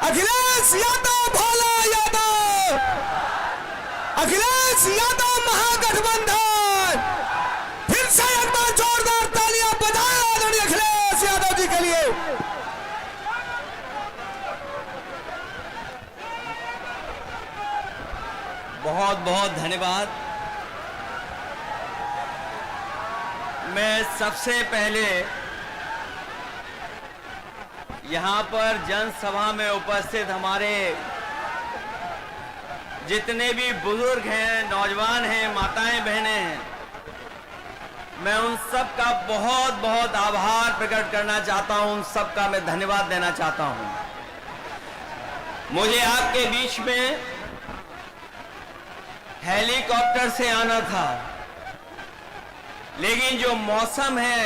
अखिलेश यादव, भोला यादव, अखिलेश यादव महागठबंधन। फिर से एक बार जोरदार तालियां बजाएं आदरणीय अखिलेश यादव जी के लिए। बहुत बहुत धन्यवाद। मैं सबसे पहले यहाँ पर जनसभा में उपस्थित हमारे जितने भी बुजुर्ग हैं, नौजवान हैं, माताएं, बहनें हैं, मैं उन सब का बहुत बहुत आभार प्रकट करना चाहता हूं। उन सब का मैं धन्यवाद देना चाहता हूं। मुझे आपके बीच में हेलीकॉप्टर से आना था, लेकिन जो मौसम है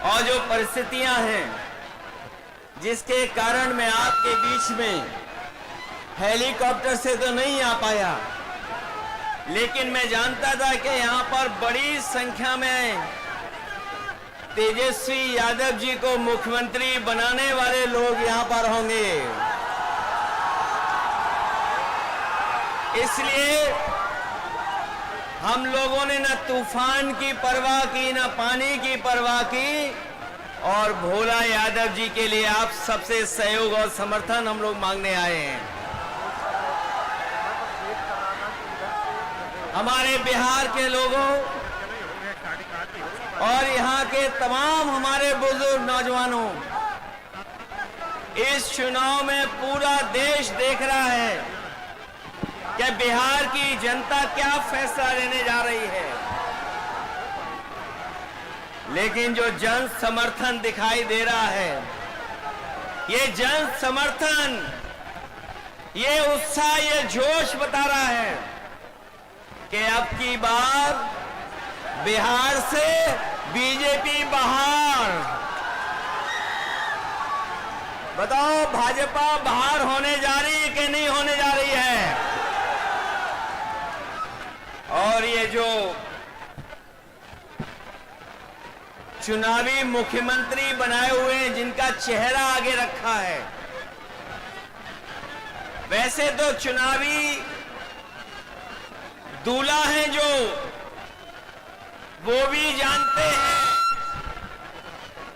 और जो परिस्थितियां हैं जिसके कारण मैं आपके बीच में हेलीकॉप्टर से तो नहीं आ पाया, लेकिन मैं जानता था कि यहां पर बड़ी संख्या में तेजस्वी यादव जी को मुख्यमंत्री बनाने वाले लोग यहां पर होंगे। इसलिए हम लोगों ने न तूफान की परवाह की, न पानी की परवाह की, और भोला यादव जी के लिए आप सबसे सहयोग और समर्थन हम लोग मांगने आए हैं। हमारे बिहार के लोगों और यहाँ के तमाम हमारे बुजुर्ग नौजवानों, इस चुनाव में पूरा देश देख रहा है कि बिहार की जनता क्या फैसला लेने जा रही है। लेकिन जो जन समर्थन दिखाई दे रहा है, ये जन समर्थन, ये उत्साह, ये जोश बता रहा है कि अब की बार बिहार से बीजेपी बाहर। बताओ, भाजपा बाहर होने जा रही है कि नहीं होने जा रही है? और ये जो चुनावी मुख्यमंत्री बनाए हुए हैं, जिनका चेहरा आगे रखा है, वैसे तो चुनावी दूल्हा हैं जो, वो भी जानते हैं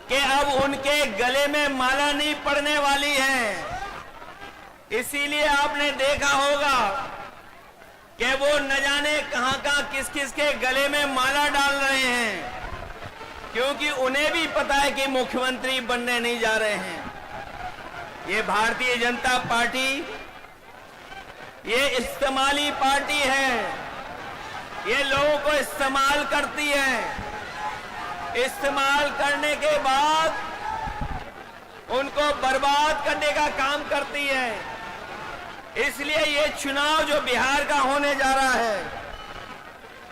कि अब उनके गले में माला नहीं पड़ने वाली है। इसीलिए आपने देखा होगा कि वो न जाने कहां किस किस के गले में माला डाल रहे हैं, क्योंकि उन्हें भी पता है कि मुख्यमंत्री बनने नहीं जा रहे हैं। ये भारतीय जनता पार्टी, ये इस्तेमाली पार्टी है, ये लोगों को इस्तेमाल करती है। इस्तेमाल करने के बाद उनको बर्बाद करने का काम करती है। इसलिए ये चुनाव जो बिहार का होने जा रहा है,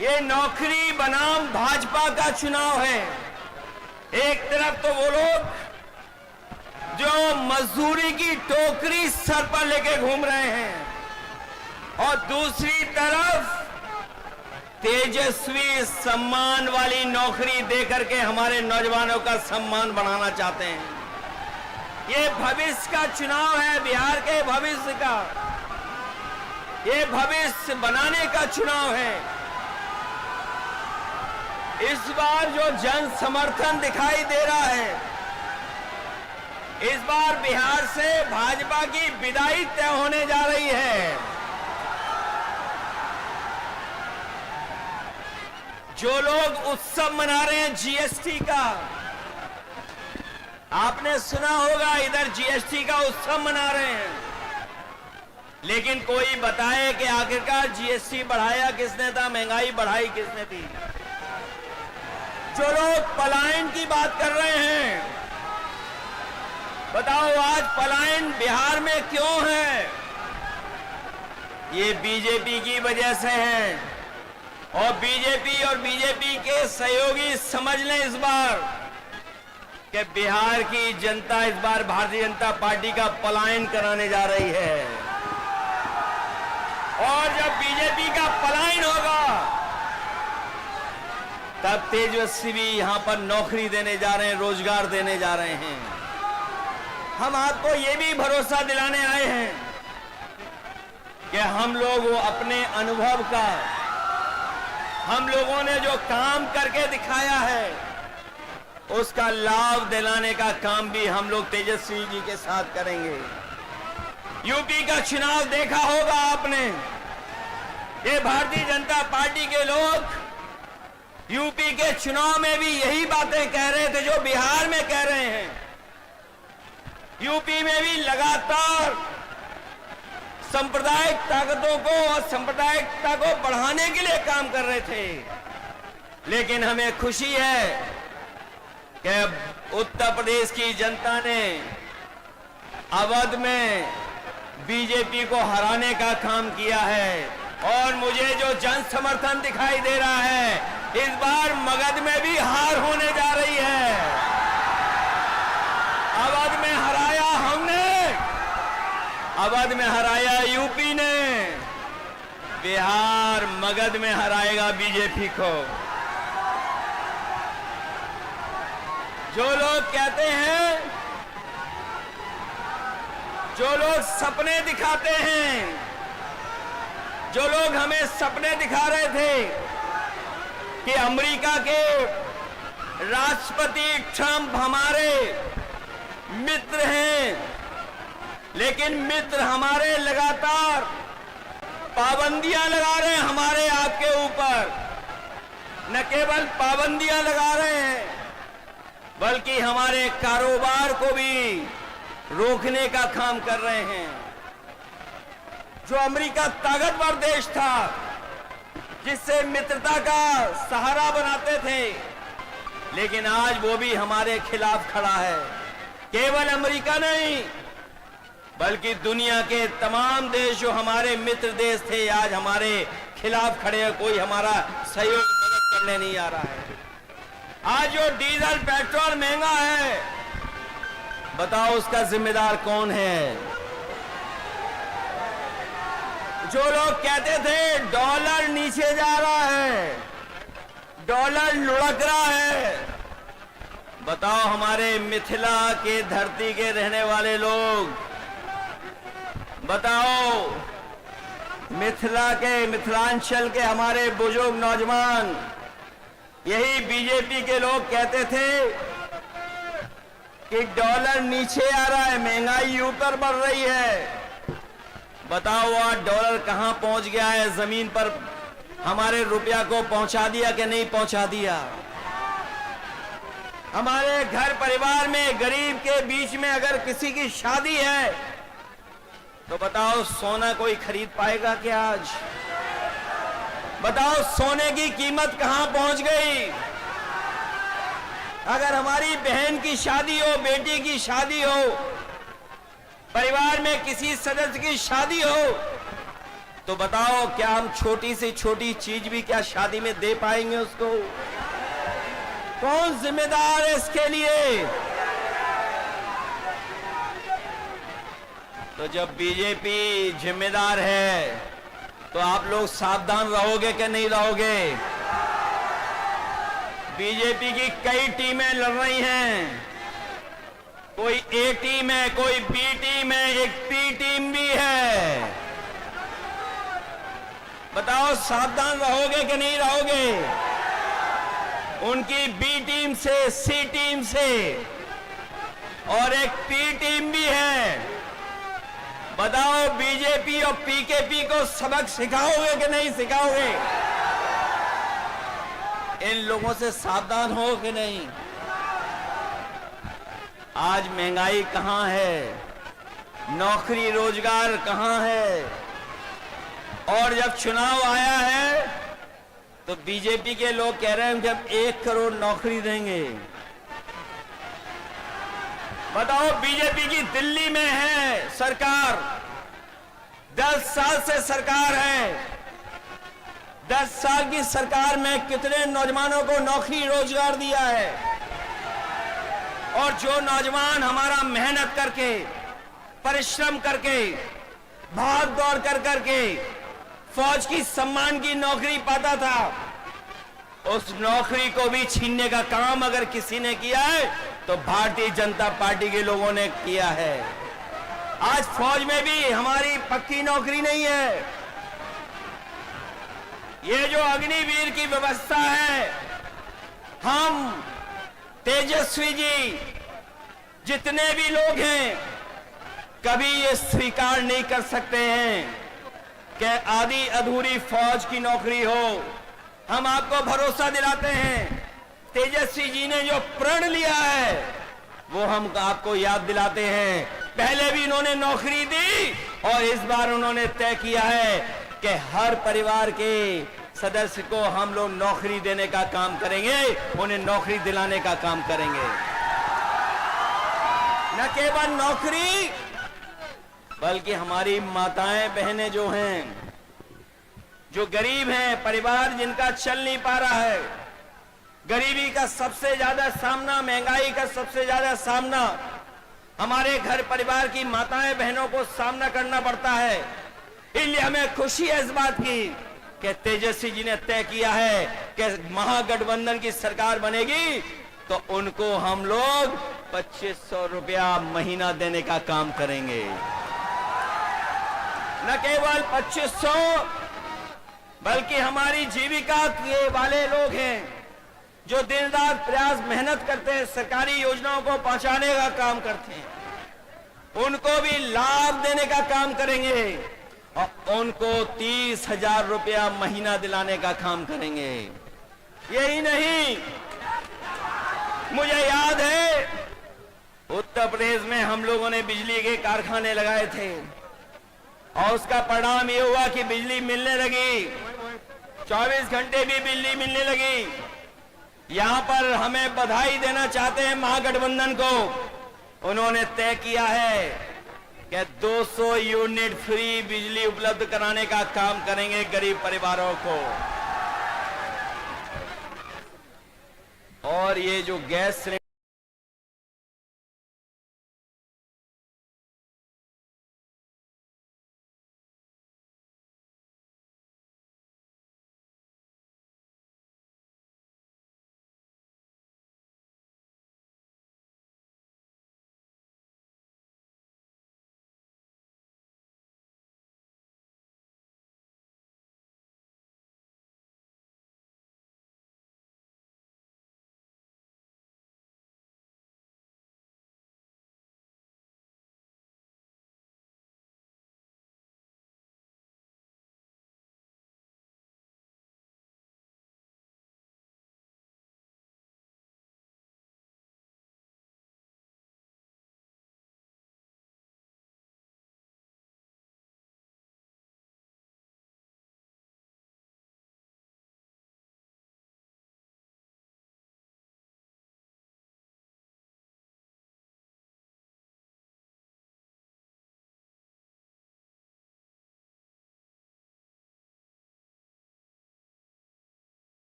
ये नौकरी बनाम भाजपा का चुनाव है। एक तरफ तो वो लोग जो मजदूरी की टोकरी सर पर लेके घूम रहे हैं, और दूसरी तरफ तेजस्वी सम्मान वाली नौकरी देकर के हमारे नौजवानों का सम्मान बढ़ाना चाहते हैं। ये भविष्य का चुनाव है, बिहार के भविष्य का, ये भविष्य बनाने का चुनाव है। इस बार जो जन समर्थन दिखाई दे रहा है, इस बार बिहार से भाजपा की विदाई तय होने जा रही है। जो लोग उत्सव मना रहे हैं जीएसटी का, आपने सुना होगा, इधर जीएसटी का उत्सव मना रहे हैं, लेकिन कोई बताए कि आखिरकार जीएसटी बढ़ाया किसने था, महंगाई बढ़ाई किसने थी? जो लोग पलायन की बात कर रहे हैं, बताओ आज पलायन बिहार में क्यों है? ये बीजेपी की वजह से है, और बीजेपी के सहयोगी समझ लें इस बार कि बिहार की जनता इस बार भारतीय जनता पार्टी का पलायन कराने जा रही है। और जब बीजेपी का पलायन होगा, तब तेजस्वी यहां पर नौकरी देने जा रहे हैं, रोजगार देने जा रहे हैं। हम आपको ये भी भरोसा दिलाने आए हैं कि हम लोग वो अपने अनुभव का, हम लोगों ने जो काम करके दिखाया है, उसका लाभ दिलाने का काम भी हम लोग तेजस्वी जी के साथ करेंगे। यूपी का चुनाव देखा होगा आपने। ये भारतीय जनता पार्टी के लोग यूपी के चुनाव में भी यही बातें कह रहे थे जो बिहार में कह रहे हैं। यूपी में भी लगातार सांप्रदायिक ताकतों को और सांप्रदायिकता को बढ़ाने के लिए काम कर रहे थे। लेकिन हमें खुशी है कि उत्तर प्रदेश की जनता ने अवध में बीजेपी को हराने का काम किया है और मुझे जो जन समर्थन दिखाई दे रहा है, इस बार मगध में भी हार होने जा रही है। अवध में हराया हमने, अवध में हराया यूपी ने, बिहार मगध में हराएगा बीजेपी को। जो लोग कहते हैं, जो लोग सपने दिखाते हैं, जो लोग हमें सपने दिखा रहे थे कि अमेरिका के राष्ट्रपति ट्रंप हमारे मित्र हैं, लेकिन मित्र हमारे लगातार पाबंदियां लगा रहे हैं हमारे आपके ऊपर। न केवल पाबंदियां लगा रहे हैं, बल्कि हमारे कारोबार को भी रोकने का काम कर रहे हैं। जो अमेरिका ताकतवर देश था, जिससे मित्रता का सहारा बनाते थे, लेकिन आज वो भी हमारे खिलाफ खड़ा है। केवल अमेरिका नहीं, बल्कि दुनिया के तमाम देश जो हमारे मित्र देश थे, आज हमारे खिलाफ खड़े हैं। कोई हमारा सहयोग मदद करने नहीं आ रहा है। आज जो डीजल पेट्रोल महंगा है, बताओ उसका जिम्मेदार कौन है? जो लोग कहते थे डॉलर नीचे जा रहा है, डॉलर लुढ़क रहा है, बताओ हमारे मिथिला के धरती के रहने वाले लोग, बताओ मिथिला के, मिथिलांचल के हमारे बुजुर्ग नौजवान, यही बीजेपी के लोग कहते थे कि डॉलर नीचे आ रहा है, महंगाई ऊपर बढ़ रही है। बताओ आज डॉलर कहां पहुंच गया है? जमीन पर हमारे रुपया को पहुंचा दिया कि नहीं पहुंचा दिया? हमारे घर परिवार में गरीब के बीच में अगर किसी की शादी है, तो बताओ सोना कोई खरीद पाएगा क्या आज? बताओ सोने की कीमत कहां पहुंच गई? अगर हमारी बहन की शादी हो, बेटी की शादी हो, परिवार में किसी सदस्य की शादी हो, तो बताओ क्या हम छोटी से छोटी चीज भी क्या शादी में दे पाएंगे उसको? कौन जिम्मेदार है इसके लिए? तो जब बीजेपी जिम्मेदार है, तो आप लोग सावधान रहोगे कि नहीं रहोगे? बीजेपी की कई टीमें लड़ रही हैं। कोई ए टीम है, कोई बी टीम है, एक पी टीम भी है। बताओ सावधान रहोगे कि नहीं रहोगे? उनकी बी टीम से, सी टीम से और एक पी टीम भी है। बताओ बीजेपी और पीकेपी को सबक सिखाओगे कि नहीं सिखाओगे? इन लोगों से सावधान हो कि नहीं? आज महंगाई कहां है? नौकरी रोजगार कहां है? और जब चुनाव आया है, तो बीजेपी के लोग कह रहे हैं जब 1 करोड़ नौकरी देंगे। बताओ बीजेपी की दिल्ली में है सरकार, 10 साल से सरकार है। 10 साल की सरकार में कितने नौजवानों को नौकरी रोजगार दिया है? और जो नौजवान हमारा मेहनत करके, परिश्रम करके, भाग दौड़ कर करके फौज की सम्मान की नौकरी पाता था, उस नौकरी को भी छीनने का काम अगर किसी ने किया है, तो भारतीय जनता पार्टी के लोगों ने किया है। आज फौज में भी हमारी पक्की नौकरी नहीं है। ये जो अग्निवीर की व्यवस्था है, हम तेजस्वी जी जितने भी लोग हैं कभी ये स्वीकार नहीं कर सकते हैं कि आधी अधूरी फौज की नौकरी हो। हम आपको भरोसा दिलाते हैं, तेजस्वी जी ने जो प्रण लिया है वो हम आपको याद दिलाते हैं। पहले भी इन्होंने नौकरी दी और इस बार उन्होंने तय किया है कि हर परिवार के सदस्य को हम लोग नौकरी देने का काम करेंगे, उन्हें नौकरी दिलाने का काम करेंगे। न केवल नौकरी बल्कि हमारी माताएं बहनें जो हैं, जो गरीब हैं, परिवार जिनका चल नहीं पा रहा है, गरीबी का सबसे ज्यादा सामना, महंगाई का सबसे ज्यादा सामना हमारे घर परिवार की माताएं बहनों को सामना करना पड़ता है। इसलिए हमें खुशी है इस बात की कि तेजस्वी जी ने तय किया है कि महागठबंधन की सरकार बनेगी तो उनको हम लोग 2500 रुपया महीना देने का काम करेंगे। न केवल 2500 बल्कि हमारी जीविका के वाले लोग हैं जो दिन रात प्रयास मेहनत करते हैं, सरकारी योजनाओं को पहुंचाने का काम करते हैं, उनको भी लाभ देने का काम करेंगे और उनको 30,000 रुपया महीना दिलाने का काम करेंगे। यही नहीं, मुझे याद है उत्तर प्रदेश में हम लोगों ने बिजली के कारखाने लगाए थे और उसका परिणाम ये हुआ कि बिजली मिलने लगी, 24 घंटे भी बिजली मिलने लगी। यहां पर हमें बधाई देना चाहते हैं महागठबंधन को। उन्होंने तय किया है कि 200 यूनिट फ्री बिजली उपलब्ध कराने का काम करेंगे गरीब परिवारों को। और ये जो गैस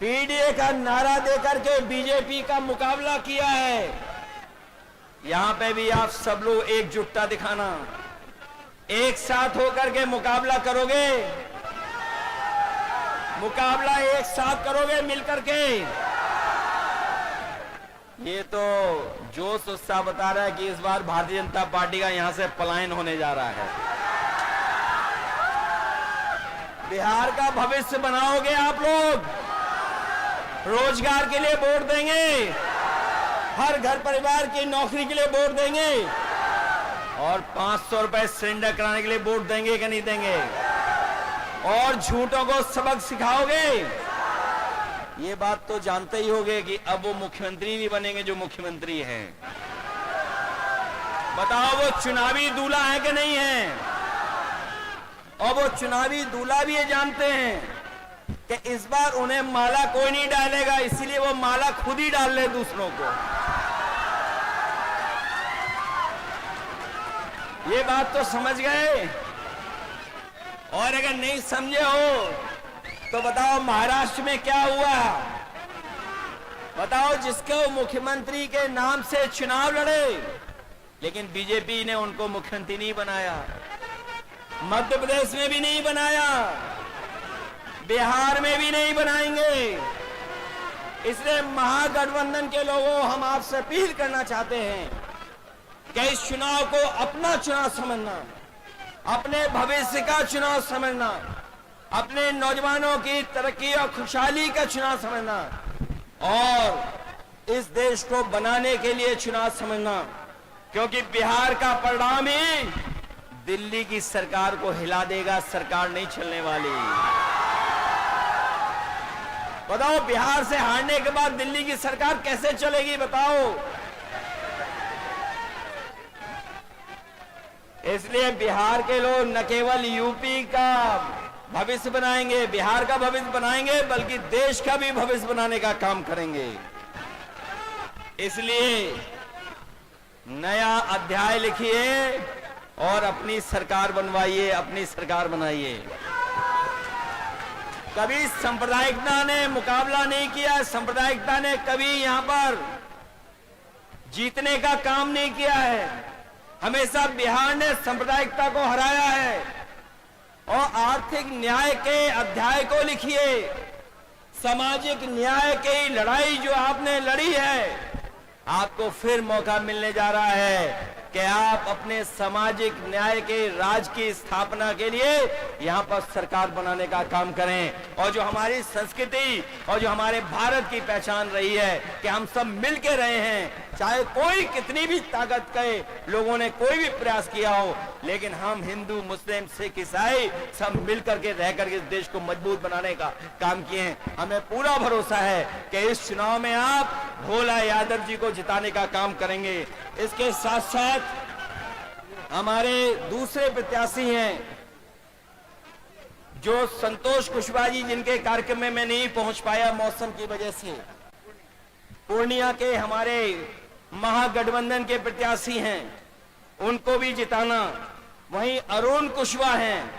पीडीए का नारा देकर के बीजेपी का मुकाबला किया है। यहां पे भी आप सब लोग एकजुटता दिखाना, एक साथ होकर के मुकाबला करोगे, मुकाबला एक साथ करोगे मिलकर के। ये तो जोश उत्साह बता रहा है कि इस बार भारतीय जनता पार्टी का यहां से पलायन होने जा रहा है। बिहार का भविष्य बनाओगे आप लोग, रोजगार के लिए वोट देंगे, हर घर परिवार की नौकरी के लिए वोट देंगे और 500 रुपए सिलेंडर कराने के लिए वोट देंगे कि नहीं देंगे? और झूठों को सबक सिखाओगे। ये बात तो जानते ही होंगे कि अब वो मुख्यमंत्री भी बनेंगे जो मुख्यमंत्री हैं। बताओ वो चुनावी दूल्हा है कि नहीं है? और वो चुनावी दूल्हा भी ये जानते हैं कि इस बार उन्हें माला कोई नहीं डालेगा, इसीलिए वो माला खुद ही डाल ले दूसरों को। ये बात तो समझ गए। और अगर नहीं समझे हो तो बताओ महाराष्ट्र में क्या हुआ? बताओ, जिसको मुख्यमंत्री के नाम से चुनाव लड़े लेकिन बीजेपी ने उनको मुख्यमंत्री नहीं बनाया, मध्य प्रदेश में भी नहीं बनाया, बिहार में भी नहीं बनाएंगे। इसलिए महागठबंधन के लोगों, हम आपसे अपील करना चाहते हैं कि इस चुनाव को अपना चुनाव समझना, अपने भविष्य का चुनाव समझना, अपने नौजवानों की तरक्की और खुशहाली का चुनाव समझना और इस देश को बनाने के लिए चुनाव समझना। क्योंकि बिहार का परिणाम ही दिल्ली की सरकार को हिला देगा, सरकार नहीं चलने वाली। बताओ, बिहार से हारने के बाद दिल्ली की सरकार कैसे चलेगी? बताओ। इसलिए बिहार के लोग न केवल यूपी का भविष्य बनाएंगे, बिहार का भविष्य बनाएंगे, बल्कि देश का भी भविष्य बनाने का काम करेंगे। इसलिए नया अध्याय लिखिए और अपनी सरकार बनवाइए, अपनी सरकार बनाइए। कभी सांप्रदायिकता ने मुकाबला नहीं किया, सांप्रदायिकता ने कभी यहां पर जीतने का काम नहीं किया है। हमेशा बिहार ने सांप्रदायिकता को हराया है। और आर्थिक न्याय के अध्याय को लिखिए, सामाजिक न्याय की लड़ाई जो आपने लड़ी है, आपको फिर मौका मिलने जा रहा है कि आप अपने सामाजिक न्याय के राज की स्थापना के लिए यहां पर सरकार बनाने का काम करें। और जो हमारी संस्कृति और जो हमारे भारत की पहचान रही है कि हम सब मिल के रहे हैं, चाहे कोई कितनी भी ताकत के लोगों ने कोई भी प्रयास किया हो, लेकिन हम हिंदू, मुस्लिम, सिख, ईसाई सब मिल करके रह करके इस देश को मजबूत बनाने का काम किए हैं। हमें पूरा भरोसा है कि इस चुनाव में आप भोला यादव जी को जिताने का काम करेंगे। इसके साथ साथ हमारे दूसरे प्रत्याशी हैं जो संतोष कुशवाहा जी, जिनके कार्यक्रम में मैं नहीं पहुंच पाया मौसम की वजह से। पूर्णिया के हमारे महागठबंधन के प्रत्याशी हैं, उनको भी जिताना। वहीं अरुण कुशवाहा हैं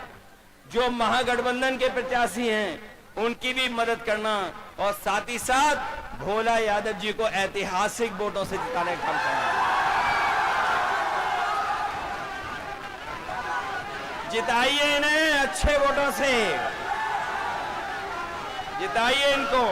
जो महागठबंधन के प्रत्याशी हैं, उनकी भी मदद करना और साथ ही साथ भोला यादव जी को ऐतिहासिक वोटों से जिताने का काम करना। जिताइए इन्हें अच्छे वोटों से, जिताइए इनको।